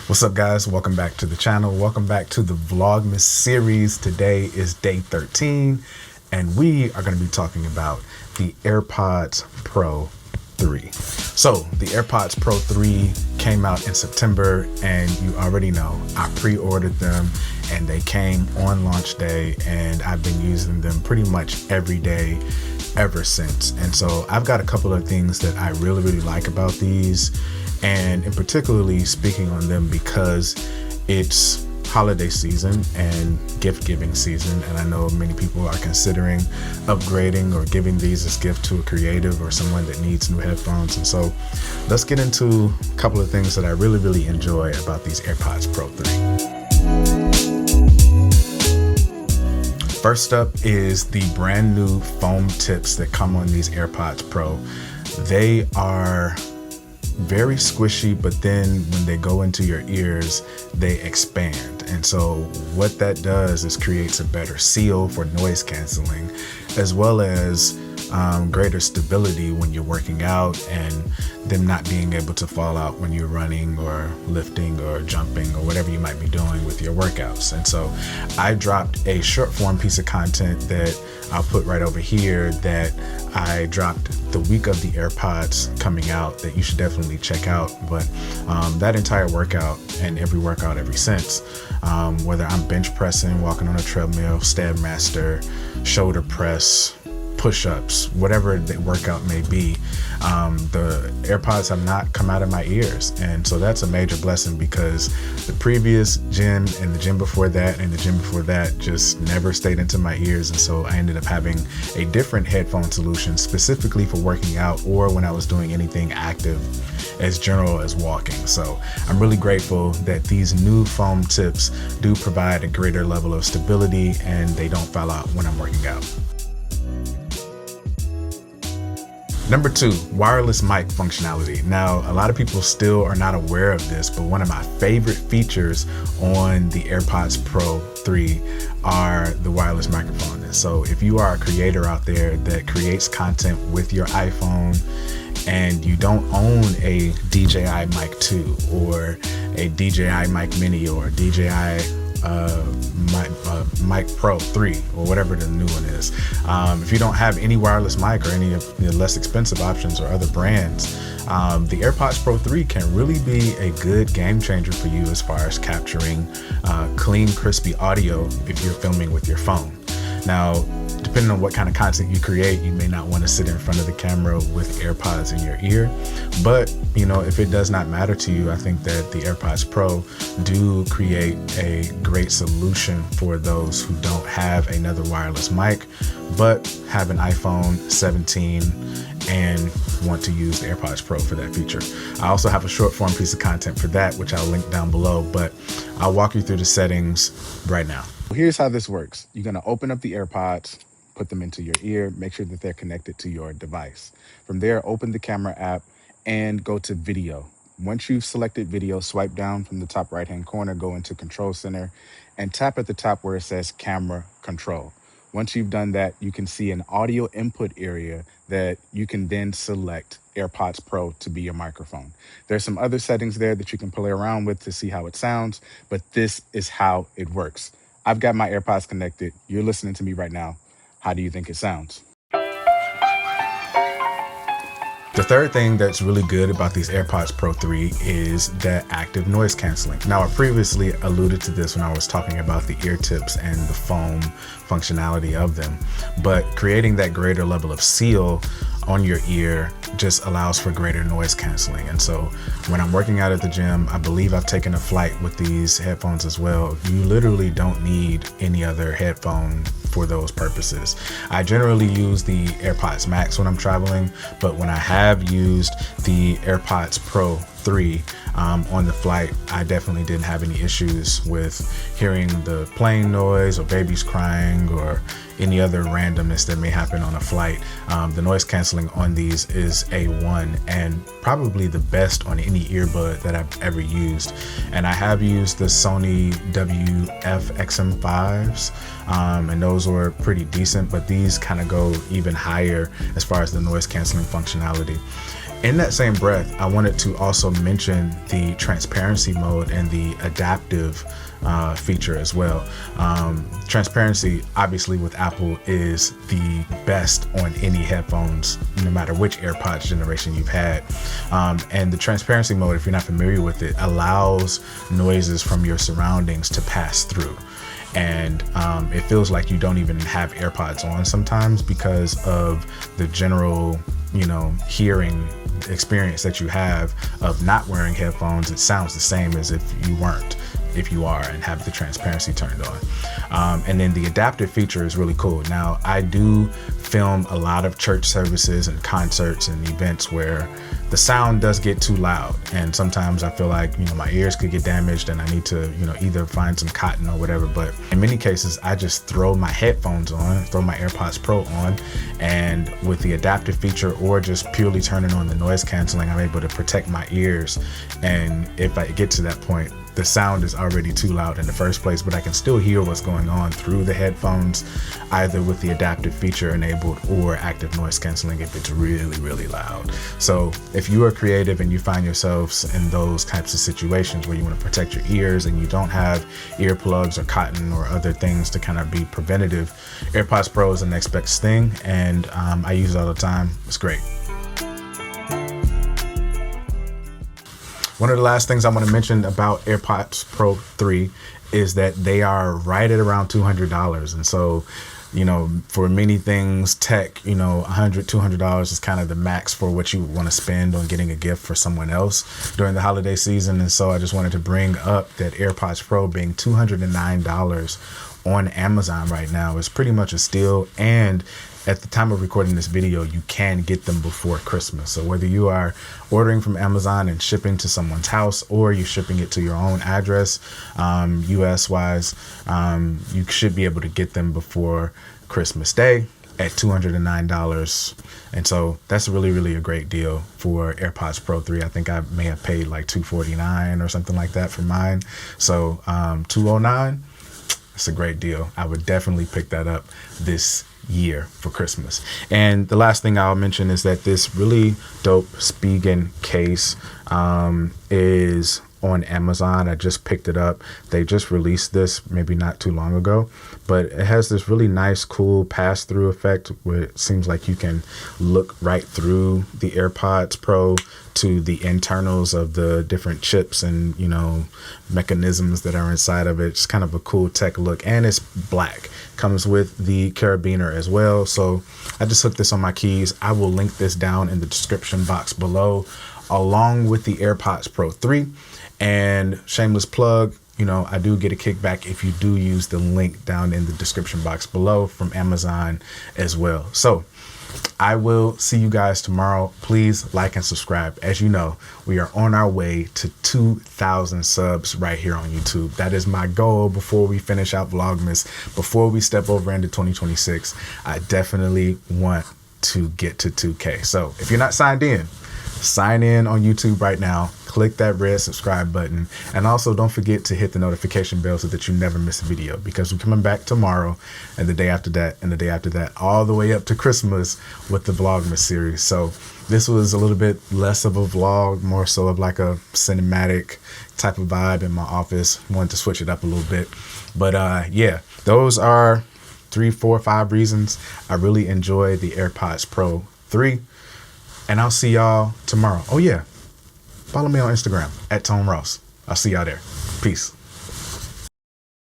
What's up, guys? Welcome back to the channel. Welcome back to the Vlogmas series. Today is day 13 and we are going to be talking about the Airpods Pro 3. So the Airpods Pro 3 came out in September and you already know I pre-ordered them and they came on launch day and I've been using them pretty much every day ever since. And so I've got a couple of things that I really like about these, and in particularly speaking on them because it's holiday season and gift giving season, and I know many people are considering upgrading or giving these as gift to a creative or someone that needs new headphones. And so let's get into a couple of things that I really enjoy about these Airpods Pro 3. First up is the brand new foam tips that come on these Airpods Pro. They are very squishy, but then when they go into your ears, they expand. And so what that does is creates a better seal for noise canceling, as well as greater stability when you're working out, and them not being able to fall out when you're running or lifting or jumping or whatever you might be doing with your workouts. And so I dropped a short form piece of content that I'll put right over here that I dropped the week of the AirPods coming out that you should definitely check out. But that entire workout and every workout ever since, whether I'm bench pressing, walking on a treadmill, Stairmaster, shoulder press, push-ups, whatever the workout may be, the AirPods have not come out of my ears. And so that's a major blessing, because the previous gen and the gen before that and the gen before that just never stayed into my ears. And so I ended up having a different headphone solution specifically for working out or when I was doing anything active as general as walking. So I'm really grateful that these new foam tips do provide a greater level of stability and they don't fall out when I'm working out. Number 2, wireless mic functionality. Now, a lot of people still are not aware of this, but one of my favorite features on the Airpods Pro 3 are the wireless microphone. And so if you are a creator out there that creates content with your iPhone and you don't own a DJI Mic 2 or a DJI Mic Mini or DJI Mic Pro 3 or whatever the new one is, if you don't have any wireless mic or any of the less expensive options or other brands, the Airpods Pro 3 can really be a good game changer for you as far as capturing clean, crispy audio if you're filming with your phone. Now, depending on what kind of content you create, you may not want to sit in front of the camera with AirPods in your ear. But, you know, if it does not matter to you, I think that the Airpods Pro do create a great solution for those who don't have another wireless mic, but have an iPhone 17 and want to use the Airpods Pro for that feature. I also have a short form piece of content for that, which I'll link down below, but I'll walk you through the settings right now. Here's how this works. You're going to open up the AirPods, put them into your ear, make sure that they're connected to your device. From there, open the camera app and go to video. Once you've selected video, swipe down from the top right-hand corner, go into Control Center and tap at the top where it says Camera Control. Once you've done that, you can see an audio input area that you can then select Airpods Pro to be your microphone. There's some other settings there that you can play around with to see how it sounds, but this is how it works. I've got my AirPods connected. You're listening to me right now. How do you think it sounds? The third thing that's really good about these Airpods Pro 3 is that active noise canceling. Now, I previously alluded to this when I was talking about the ear tips and the foam functionality of them, but creating that greater level of seal on your ear just allows for greater noise canceling. And so when I'm working out at the gym, I believe I've taken a flight with these headphones as well. You literally don't need any other headphone for those purposes. I generally use the AirPods Max when I'm traveling, but when I have used the Airpods Pro 3 on the flight, I definitely didn't have any issues with hearing the plane noise or babies crying or any other randomness that may happen on a flight. The noise canceling on these is A1 and probably the best on any earbud that I've ever used. And I have used the Sony WF-XM5s, and those were pretty decent, but these kind of go even higher as far as the noise canceling functionality. In that same breath, I wanted to also mention the transparency mode and the adaptive feature as well. Transparency, obviously, with Apple is the best on any headphones, no matter which AirPods generation you've had. And the transparency mode, if you're not familiar with it, allows noises from your surroundings to pass through. And it feels like you don't even have AirPods on sometimes because of the general, hearing experience that you have of not wearing headphones. It sounds the same as if you weren't, if you are and have the transparency turned on. And then the adaptive feature is really cool. Now, I do film a lot of church services and concerts and events where the sound does get too loud, and sometimes I feel like my ears could get damaged and I need to either find some cotton or whatever. But in many cases, I just throw my headphones on, throw my AirPods Pro on, and with the adaptive feature or just purely turning on the noise canceling, I'm able to protect my ears. And if I get to that point, the sound is already too loud in the first place, but I can still hear what's going on through the headphones, either with the adaptive feature enabled or active noise canceling if it's really, really loud. So if you are creative and you find yourselves in those types of situations where you want to protect your ears and you don't have earplugs or cotton or other things to kind of be preventative, AirPods Pro is the next best thing, and I use it all the time. It's great. One of the last things I want to mention about AirPods Pro 3 is that they are right at around $200. And so, for many things, tech, $100, $200 is kind of the max for what you want to spend on getting a gift for someone else during the holiday season. And so I just wanted to bring up that AirPods Pro being $209 on Amazon right now is pretty much a steal. And at the time of recording this video, you can get them before Christmas. So whether you are ordering from Amazon and shipping to someone's house, or you're shipping it to your own address, US wise, you should be able to get them before Christmas Day at $209. And so that's really, really a great deal for AirPods Pro 3. I think I may have paid like $249 or something like that for mine. So $209, it's a great deal. I would definitely pick that up this year for Christmas. And the last thing I'll mention is that this really dope Spigen case is on Amazon. I just picked it up. They just released this maybe not too long ago, but it has this really nice, cool pass-through effect where it seems like you can look right through the AirPods Pro to the internals of the different chips and mechanisms that are inside of it. It's kind of a cool tech look, and it's black. Comes with the carabiner as well. So I just hooked this on my keys. I will link this down in the description box below, along with the AirPods Pro 3. And shameless plug, I do get a kickback if you do use the link down in the description box below from Amazon as well. So I will see you guys tomorrow. Please like and subscribe. As you know, we are on our way to 2,000 subs right here on YouTube. That is my goal before we finish out Vlogmas, before we step over into 2026. I definitely want to get to 2K. So if you're not signed in, sign in on YouTube right now. Click that red subscribe button, and also don't forget to hit the notification bell so that you never miss a video, because we're coming back tomorrow and the day after that and the day after that, all the way up to Christmas with the Vlogmas series. So this was a little bit less of a vlog, more so of like a cinematic type of vibe in my office. Wanted to switch it up a little bit, but yeah, those are 3, 4, 5 reasons I really enjoy the AirPods Pro 3. And I'll see y'all tomorrow. Oh yeah, follow me on Instagram @ToneRoss. I'll see y'all there. Peace.